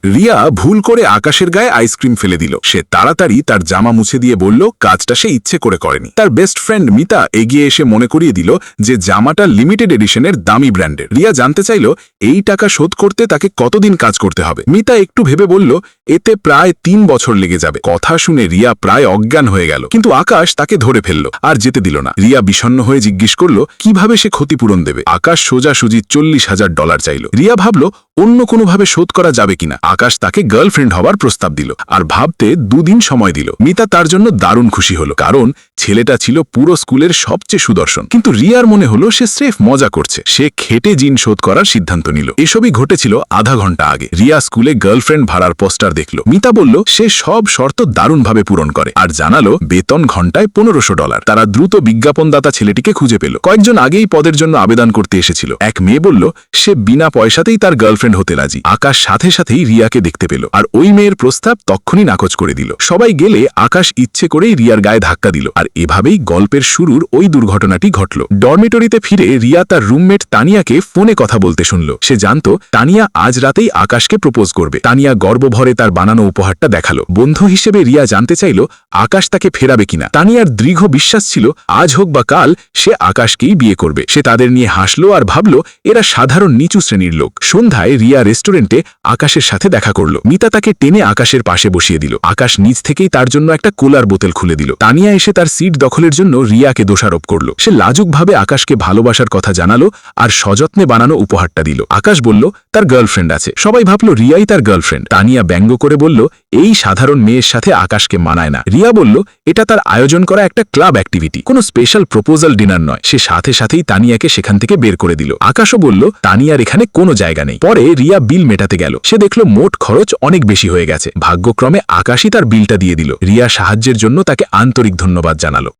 রিয়া ভুল করে আকাশের গায়ে আইসক্রিম ফেলে দিল। সে তাড়াতাড়ি তার জামা মুছে দিয়ে বলল কাজটা সে ইচ্ছে করে করেনি। তার বেস্ট ফ্রেন্ড মিতা এগিয়ে এসে মনে করিয়ে দিল যে জামাটা লিমিটেড এডিশনের দামি ব্র্যান্ডের। রিয়া জানতে চাইল এই টাকা শোধ করতে তাকে কতদিন কাজ করতে হবে। মিতা একটু ভেবে বলল এতে প্রায় 3 বছর লেগে যাবে। কথা শুনে রিয়া প্রায় অজ্ঞান হয়ে গেল, কিন্তু আকাশ তাকে ধরে ফেলল আর যেতে দিল না। রিয়া বিষণ্ণ হয়ে জিজ্ঞেস করল কিভাবে সে ক্ষতিপূরণ দেবে। আকাশ সোজাসুজি $40,000 চাইল। রিয়া ভাবল অন্য কোনোভাবে শোধ করা যাবে কিনা। আকাশ তাকে গার্লফ্রেন্ড হওয়ার প্রস্তাব দিল আর ভাবতে 2 দিন সময় দিল। মিতা তার জন্য দারুণ খুশি হলো, কারণ ছেলেটা ছিল পুরো স্কুলের সবচেয়ে সুদর্শন। কিন্তু রিয়ার মনে হলো সে স্রেফ মজা করছে। সে খেটে ঋণ শোধ করার সিদ্ধান্ত নিল। এসবই ঘটেছিল আধা ঘন্টা আগে। রিয়া স্কুলে গার্লফ্রেন্ড ভাড়ার পোস্টার দেখল। মিতা বলল সে সব শর্ত দারুণভাবে পূরণ করে আর জানালো বেতন ঘন্টায় $1500। তারা দ্রুত বিজ্ঞাপনদাতা ছেলেটিকে খুঁজে পেল। কয়েকজন আগেই পদের জন্য আবেদন করতে এসেছিল। এক মেয়ে বলল সে বিনা পয়সাতেই তার গার্লফ্রেন্ড হতে রাজি। আকাশ সাথে সাথেই রিয়াকে দেখতে পেল আর ওই মেয়ের প্রস্তাব তক্ষুনি নাকচ করে দিল। সবাই গেলে আকাশ ইচ্ছে করেই রিয়ার গায়ে ধাক্কা দিল আর এভাবেই গল্পের শুরুর ওই দুর্ঘটনাটি ঘটল। ডরমিটরিতে ফিরে রিয়া তার রুমমেট তানিয়াকে ফোনে কথা বলতে শুনল। সে জানত তানিয়া আজ রাতেই আকাশকে প্রপোজ করবে। তানিয়া গর্বভরে তার বানানো উপহারটা দেখালো। বন্ধু হিসেবে রিয়া জানতে চাইল আকাশ তাকে ফেরাবে কিনা। তানিয়ার দৃঢ় বিশ্বাস ছিল আজ হোক বা কাল সে আকাশকেই বিয়ে করবে। সে তাদের নিয়ে হাসলো আর ভাবল এরা সাধারণ নিচু শ্রেণীর লোক। সন্ধ্যায় রিয়া রেস্টুরেন্টে আকাশের সাথে দেখা করল। মিতা তাকে টেনে আকাশের পাশে বসিয়ে দিল। আকাশ নিজ থেকেই তার জন্য একটা কোলার বোতল খুলে দিল। তানিয়া এসে তার সিট দখলের জন্য রিয়াকে দোষারোপ করল। সে লাজুকভাবে আকাশকে ভালোবাসার কথা জানালো আর সযত্নে বানানো উপহারটা দিল। আকাশ বলল তার গার্লফ্রেন্ড আছে। সবাই ভাবল রিয়াই তার গার্লফ্রেন্ড। তানিয়া ব্যঙ্গ করে বলল এই সাধারণ মেয়ের সাথে আকাশকে মানায় না। রিয়া বলল এটা তার আয়োজন করা একটা ক্লাব অ্যাক্টিভিটি, কোনো স্পেশাল প্রপোজাল ডিনার নয়। সে সাথে সাথেই তানিয়াকে সেখান থেকে বের করে দিল। আকাশও বলল তানিয়ার এখানে কোনো জায়গা নেই। পরে রিয়া বিল মেটাতে গেল। সে দেখল মোট খরচ অনেক বেশি হয়ে গেছে। ভাগ্যক্রমে আকাশই তার বিলটা দিয়ে দিল। রিয়া সাহায্যের জন্য তাকে আন্তরিক ধন্যবাদ জানালো।